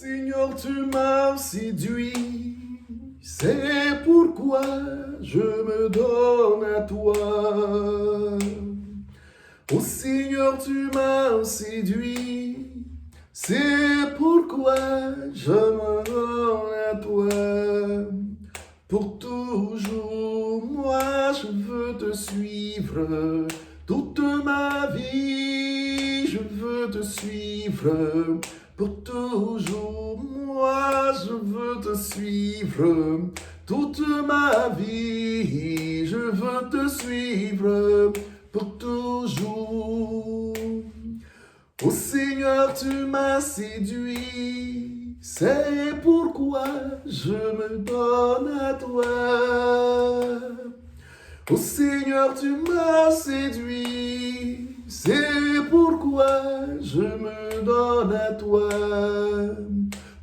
Seigneur, tu m'as séduit, c'est pourquoi je me donne à toi. Oh Seigneur, tu m'as séduit, c'est pourquoi je me donne à toi. Pour toujours, moi je veux te suivre, toute ma vie je veux te suivre. Pour toujours, moi je veux te suivre, toute ma vie je veux te suivre. Pour toujours. Oh Seigneur, tu m'as séduit, c'est pourquoi je me donne à toi. Oh Seigneur, tu m'as séduit, c'est pourquoi je me donne à toi.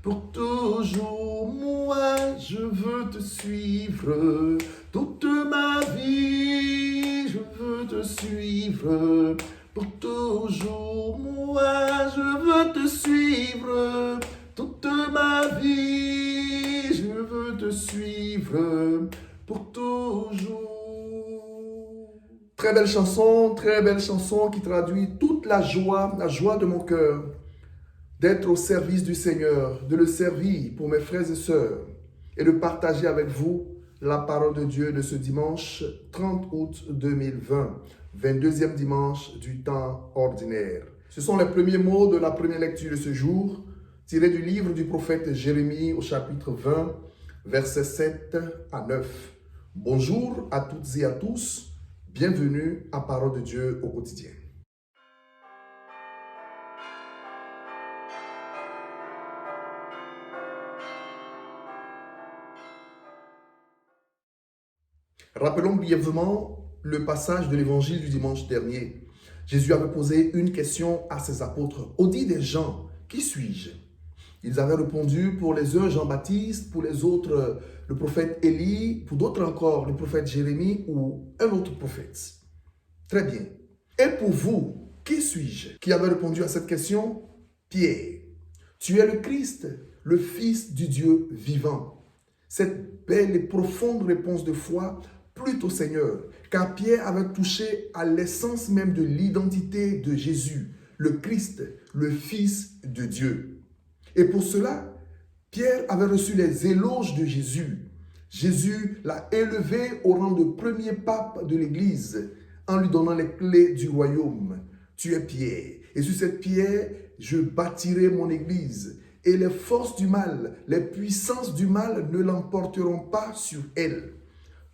Pour toujours, moi, je veux te suivre. Toute ma vie, je veux te suivre. Pour toujours, moi, je veux te suivre. Toute ma vie, je veux te suivre. Pour toujours. Très belle chanson qui traduit toute la joie de mon cœur, d'être au service du Seigneur, de le servir pour mes frères et sœurs et de partager avec vous la parole de Dieu de ce dimanche 30 août 2020, 22e dimanche du temps ordinaire. Ce sont les premiers mots de la première lecture de ce jour, tirés du livre du prophète Jérémie au chapitre 20, versets 7 à 9. Bonjour à toutes et à tous. Bienvenue à Parole de Dieu au quotidien. Rappelons brièvement le passage de l'évangile du dimanche dernier. Jésus avait posé une question à ses apôtres. Au dit des gens, qui suis-je? Ils avaient répondu, pour les uns Jean-Baptiste, pour les autres le prophète Élie, pour d'autres encore le prophète Jérémie ou un autre prophète. Très bien. Et pour vous, qui suis-je? Qui avait répondu à cette question? Pierre. Tu es le Christ, le Fils du Dieu vivant. Cette belle et profonde réponse de foi plut au Seigneur, car Pierre avait touché à l'essence même de l'identité de Jésus, le Christ, le Fils de Dieu. Et pour cela, Pierre avait reçu les éloges de Jésus. Jésus l'a élevé au rang de premier pape de l'Église en lui donnant les clés du royaume. Tu es Pierre, et sur cette pierre, je bâtirai mon Église. Et les forces du mal, les puissances du mal ne l'emporteront pas sur elle.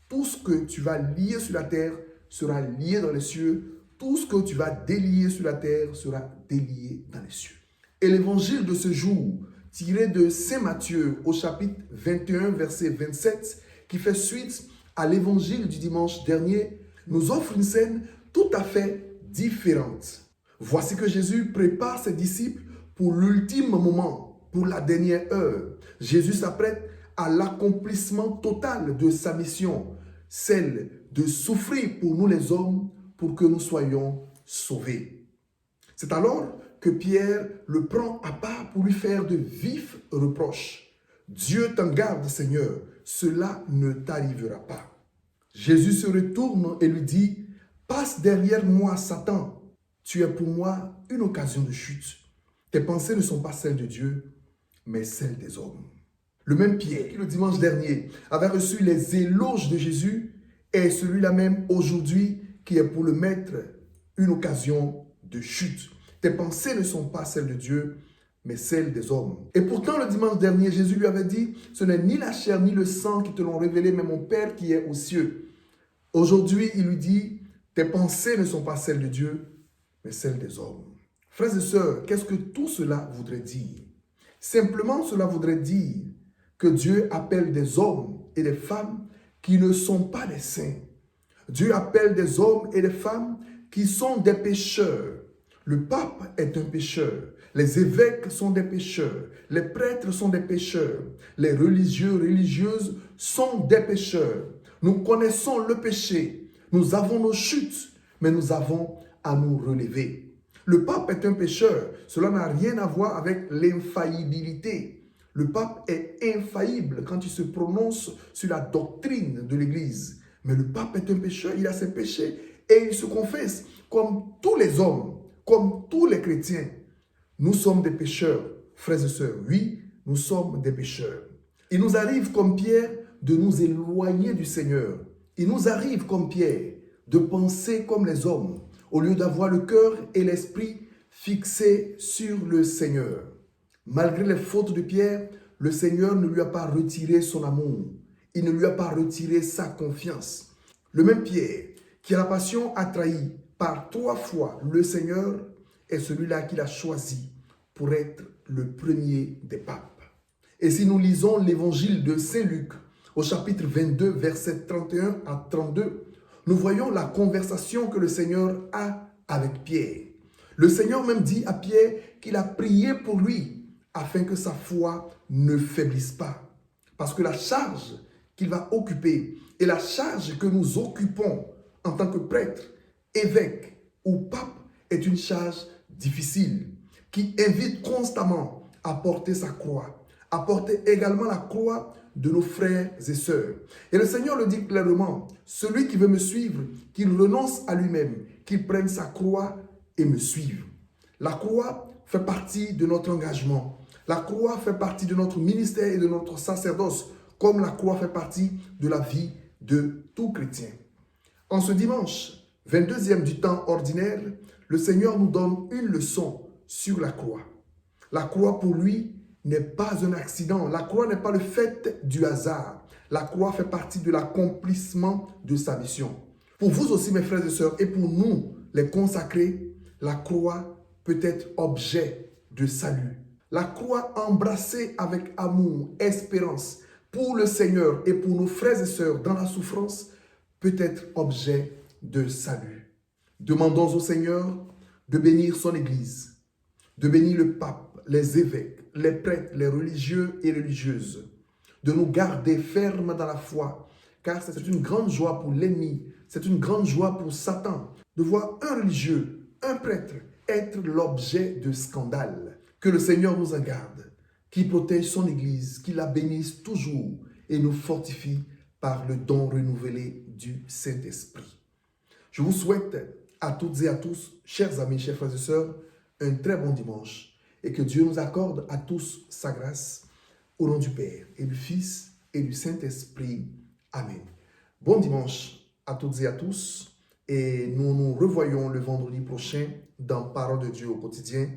Tout ce que tu vas lier sur la terre sera lié dans les cieux. Tout ce que tu vas délier sur la terre sera délié dans les cieux. Et l'évangile de ce jour, tiré de Saint Matthieu au chapitre 21, verset 27, qui fait suite à l'évangile du dimanche dernier, nous offre une scène tout à fait différente. Voici que Jésus prépare ses disciples pour l'ultime moment, pour la dernière heure. Jésus s'apprête à l'accomplissement total de sa mission, celle de souffrir pour nous les hommes, pour que nous soyons sauvés. C'est alors que Pierre le prend à part pour lui faire de vifs reproches. Dieu t'en garde, Seigneur, cela ne t'arrivera pas. Jésus se retourne et lui dit, passe derrière moi, Satan. Tu es pour moi une occasion de chute. Tes pensées ne sont pas celles de Dieu, mais celles des hommes. Le même Pierre qui le dimanche dernier avait reçu les éloges de Jésus est celui-là même aujourd'hui qui est pour le maître une occasion de chute. Tes pensées ne sont pas celles de Dieu, mais celles des hommes. Et pourtant, le dimanche dernier, Jésus lui avait dit, ce n'est ni la chair ni le sang qui te l'ont révélé, mais mon Père qui est aux cieux. Aujourd'hui, il lui dit, tes pensées ne sont pas celles de Dieu, mais celles des hommes. Frères et sœurs, qu'est-ce que tout cela voudrait dire? Simplement, cela voudrait dire que Dieu appelle des hommes et des femmes qui ne sont pas des saints. Dieu appelle des hommes et des femmes qui sont des pécheurs. Le pape est un pécheur, les évêques sont des pécheurs, les prêtres sont des pécheurs, les religieux, religieuses sont des pécheurs. Nous connaissons le péché, nous avons nos chutes, mais nous avons à nous relever. Le pape est un pécheur. Cela n'a rien à voir avec l'infaillibilité. Le pape est infaillible quand il se prononce sur la doctrine de l'Église. Mais le pape est un pécheur, il a ses péchés et il se confesse comme tous les hommes, comme tous les chrétiens. Nous sommes des pécheurs, frères et sœurs. Oui, nous sommes des pécheurs. Il nous arrive comme Pierre de nous éloigner du Seigneur. Il nous arrive comme Pierre de penser comme les hommes au lieu d'avoir le cœur et l'esprit fixés sur le Seigneur. Malgré les fautes de Pierre, le Seigneur ne lui a pas retiré son amour. Il ne lui a pas retiré sa confiance. Le même Pierre qui a la passion a trahi par 3 fois le Seigneur est celui-là qu'il a choisi pour être le premier des papes. Et si nous lisons l'évangile de Saint Luc au chapitre 22, versets 31 à 32, nous voyons la conversation que le Seigneur a avec Pierre. Le Seigneur même dit à Pierre qu'il a prié pour lui afin que sa foi ne faiblisse pas. Parce que la charge qu'il va occuper et la charge que nous occupons en tant que prêtre, évêque ou pape est une charge difficile qui invite constamment à porter sa croix, à porter également la croix de nos frères et sœurs. Et le Seigneur le dit clairement, celui qui veut me suivre, qu'il renonce à lui-même, qu'il prenne sa croix et me suive. La croix fait partie de notre engagement. La croix fait partie de notre ministère et de notre sacerdoce, comme la croix fait partie de la vie de tout chrétien. En ce dimanche, 22e du temps ordinaire, le Seigneur nous donne une leçon sur la croix. La croix pour lui n'est pas un accident. La croix n'est pas le fait du hasard. La croix fait partie de l'accomplissement de sa mission. Pour vous aussi, mes frères et sœurs, et pour nous, les consacrés, la croix peut être objet de salut. La croix embrassée avec amour, espérance pour le Seigneur et pour nos frères et sœurs dans la souffrance peut être objet de salut. Demandons au Seigneur de bénir son Église, de bénir le pape, les évêques, les prêtres, les religieux et religieuses, de nous garder fermes dans la foi, car c'est une grande joie pour l'ennemi, c'est une grande joie pour Satan de voir un religieux, un prêtre être l'objet de scandale. Que le Seigneur nous en garde, qu'il protège son Église, qu'il la bénisse toujours et nous fortifie par le don renouvelé du Saint-Esprit. Je vous souhaite à toutes et à tous, chers amis, chers frères et sœurs, un très bon dimanche et que Dieu nous accorde à tous sa grâce au nom du Père et du Fils et du Saint-Esprit. Amen. Bon dimanche à toutes et à tous et nous nous revoyons le vendredi prochain dans Parole de Dieu au quotidien,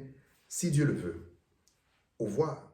si Dieu le veut. Au revoir.